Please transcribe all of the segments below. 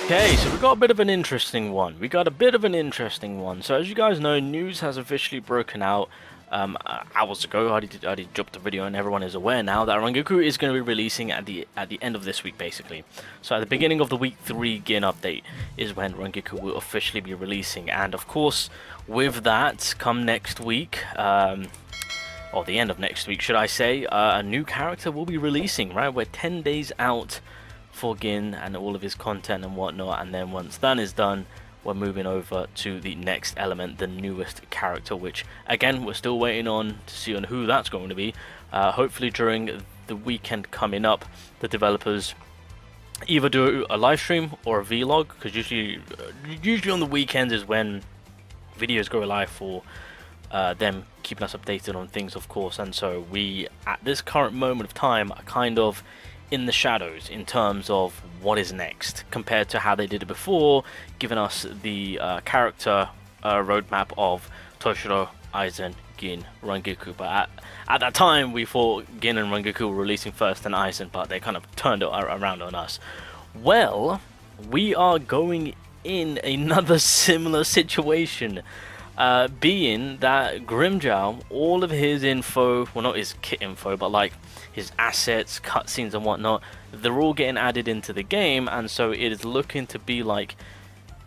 Okay, so we got a bit of an interesting one. So as you guys know, news has officially broken out hours ago. I already dropped the video, and everyone is aware now that Rangoku is going to be releasing at the end of this week, basically. So at the beginning of the week 3 Gin update is when Rangoku will officially be releasing, and of course, with that, come next week, or the end of next week, should I say, a new character will be releasing. Right, we're 10 days out for Gin and all of his content and whatnot, and then once that is done, we're moving over to the next element, the newest character, which again we're still waiting on to see on who that's going to be. Hopefully during the weekend coming up, the developers either do a live stream or a vlog, because usually on the weekends is when videos go live for them keeping us updated on things, of course. And so we, at this current moment of time, are kind of in the shadows in terms of what is next compared to how they did it before, giving us the character roadmap of Toshiro, Aizen, Gin, Rangoku. But at that time we thought Gin and Rangoku were releasing first and Aizen, but they kind of turned it around on us. Well, we are going in another similar situation, being that Grimmjow, all of his info, well, not his kit info, but like his assets, cutscenes and whatnot, they're all getting added into the game, and so it is looking to be like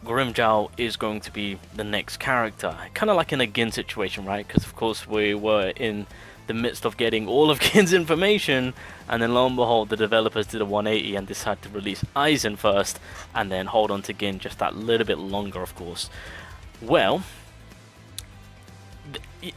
Grimmjow is going to be the next character, kind of like in a Gin situation, right? Because of course we were in the midst of getting all of Gin's information, and then lo and behold, the developers did a 180 and decided to release Aizen first, and then hold on to Gin just that little bit longer, of course. Well,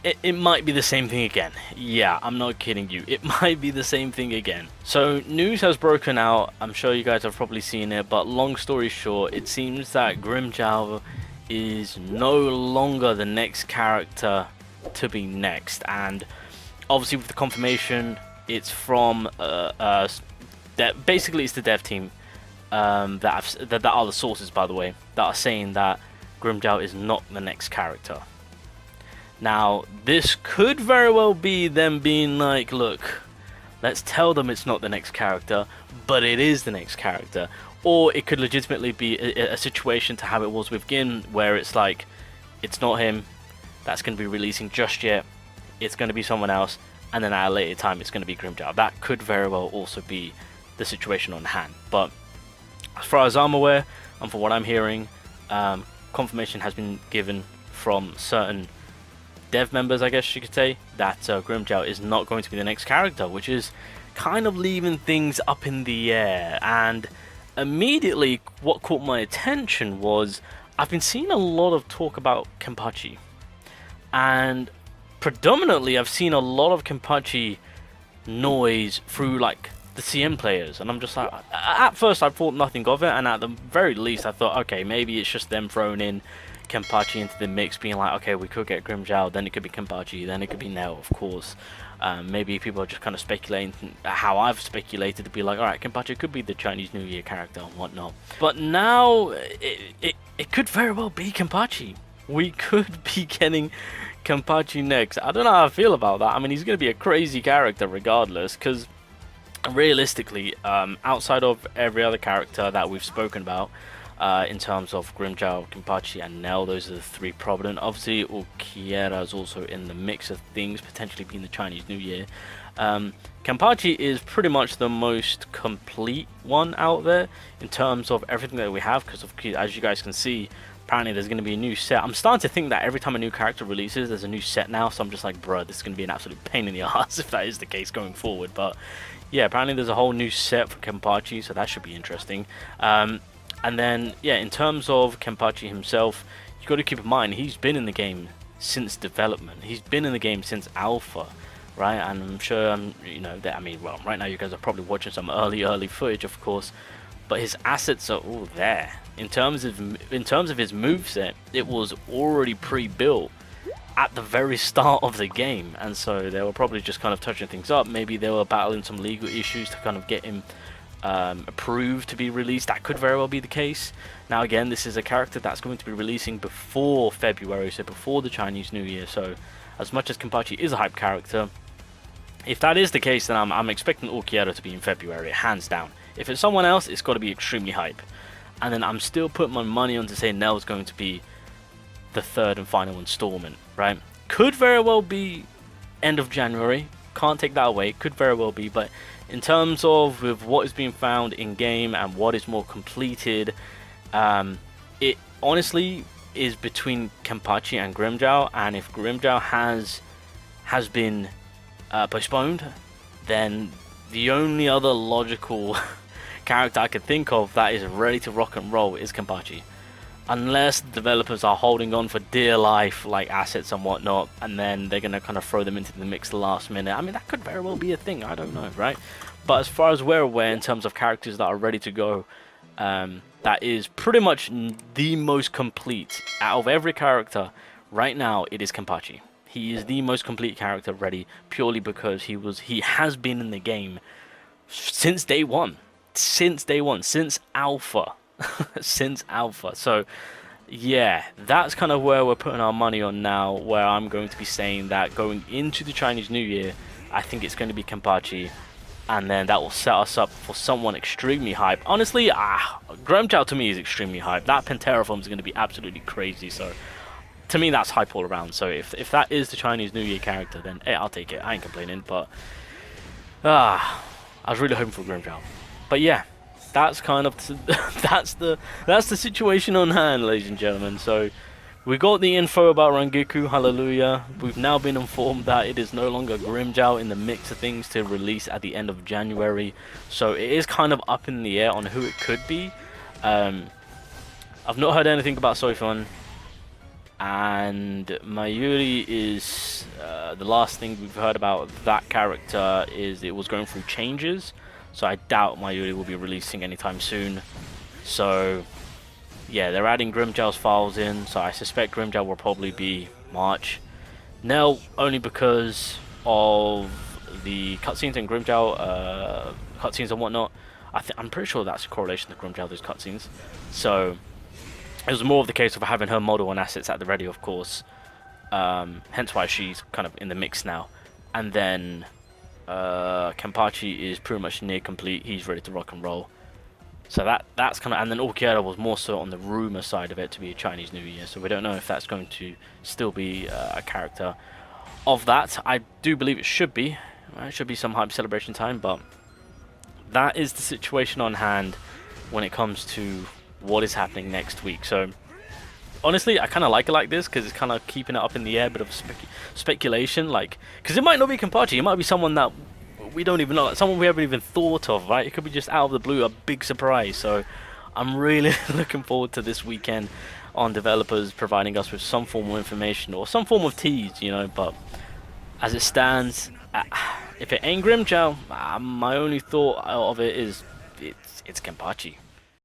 it might be the same thing again. Yeah, I'm not kidding you. It might be the same thing again. So news has broken out. I'm sure you guys have probably seen it, but long story short, it seems that Grimmjow is no longer the next character to be next. And obviously with the confirmation, it's from basically it's the dev team that are the sources, by the way, that are saying that Grimmjow is not the next character. Now, this could very well be them being like, look, let's tell them it's not the next character, but it is the next character. Or it could legitimately be a situation to how it was with Gin, where it's like, it's not him that's going to be releasing just yet, it's going to be someone else, and then at a later time it's going to be Grimmjow. That could very well also be the situation on hand. But as far as I'm aware, and from what I'm hearing, confirmation has been given from certain dev members, I guess you could say, that Grimmjow is not going to be the next character, which is kind of leaving things up in the air. And immediately what caught my attention was I've been seeing a lot of talk about Kenpachi, and predominantly I've seen a lot of Kenpachi noise through like the CM players, and I'm just like, at first I thought nothing of it, and at the very least I thought, okay, maybe it's just them throwing in Kenpachi into the mix, being like, okay, we could get Grimmjow, then it could be Kenpachi, then it could be Nell, of course. Maybe people are just kind of speculating how I've speculated, to be like, alright, Kenpachi could be the Chinese New Year character and whatnot. But now, it could very well be Kenpachi. We could be getting Kenpachi next. I don't know how I feel about that. I mean, he's going to be a crazy character regardless, because realistically, outside of every other character that we've spoken about, in terms of Grimmjow, Kenpachi and Nell, those are the three prominent. Obviously Ulquiorra is also in the mix of things, potentially being the Chinese New Year. Kenpachi is pretty much the most complete one out there in terms of everything that we have, because as you guys can see, apparently there's going to be a new set. I'm starting to think that every time a new character releases, there's a new set now, so I'm just like, bruh, this is going to be an absolute pain in the ass if that is the case going forward. But yeah, apparently there's a whole new set for Kenpachi, so that should be interesting. And then, yeah, in terms of Kenpachi himself, you've got to keep in mind, he's been in the game since development. He's been in the game since Alpha, right? And I'm sure, you know, that, I mean, well, right now you guys are probably watching some early footage, of course, but his assets are all there. In terms of his moveset, it was already pre-built at the very start of the game, and so they were probably just kind of touching things up. Maybe they were battling some legal issues to kind of get him approved to be released. That could very well be the case. Now again, this is a character that's going to be releasing before February, so before the Chinese New Year. So as much as Kenpachi is a hype character, if that is the case, then I'm expecting Ulquiorra to be in February, hands down. If it's someone else, it's got to be extremely hype. and then I'm still putting my money on to say Nell's going to be the third and final installment, right? Could very well be end of January. Can't take that away. Could very well be, but in terms of with what is being found in game and what is more completed, it honestly is between Kenpachi and Grimmjow, and if Grimmjow has been postponed, then the only other logical character I could think of that is ready to rock and roll is Kenpachi. Unless the developers are holding on for dear life, like assets and whatnot, and then they're going to kind of throw them into the mix last minute. I mean, that could very well be a thing, I don't know, right? But as far as we're aware, in terms of characters that are ready to go, that is pretty much the most complete. Out of every character, right now, it is Kenpachi. He is the most complete character ready, purely because he has been in the game since day one. Since alpha. Since alpha. So yeah, that's kind of where we're putting our money on now, where I'm going to be saying that going into the Chinese New Year, I think it's going to be Kenpachi, and then that will set us up for someone extremely hype. Honestly, Grimmjow to me is extremely hype. That Pantera form is going to be absolutely crazy, so to me that's hype all around. So if that is the Chinese New Year character, then hey, I'll take it. I ain't complaining, but I was really hoping for Grimmjow. But yeah, that's kind of that's the situation on hand, ladies and gentlemen. So we got the info about Rangiku, hallelujah. We've now been informed that it is no longer Grimmjow in the mix of things to release at the end of January. So it is kind of up in the air on who it could be. I've not heard anything about Soifun, and Mayuri is the last thing we've heard about that character is it was going through changes. So I doubt Mayuri will be releasing anytime soon. So yeah, they're adding Grimmjow's files in, so I suspect Grimmjow will probably be March. Nell, only because of the cutscenes and Grimmjow cutscenes and whatnot. I'm pretty sure that's a correlation to Grimmjow, those cutscenes. So it was more of the case of having her model and assets at the ready, of course. Hence why she's kind of in the mix now. And then Kenpachi is pretty much near complete. He's ready to rock and roll. So that's kind of, and then Ulquiera was more so on the rumor side of it to be a Chinese New Year. So we don't know if that's going to still be a character of that. I do believe it should be. It should be some hype celebration time, but that is the situation on hand when it comes to what is happening next week. So honestly, I kind of like it like this because it's kind of keeping it up in the air, bit of speculation, like, because it might not be Kenpachi, it might be someone that we don't even know, someone we haven't even thought of, right? It could be just out of the blue, a big surprise. So I'm really looking forward to this weekend on developers providing us with some form of information or some form of tease, you know. But as it stands, if it ain't Grimmjow, my only thought of it is it's Kenpachi.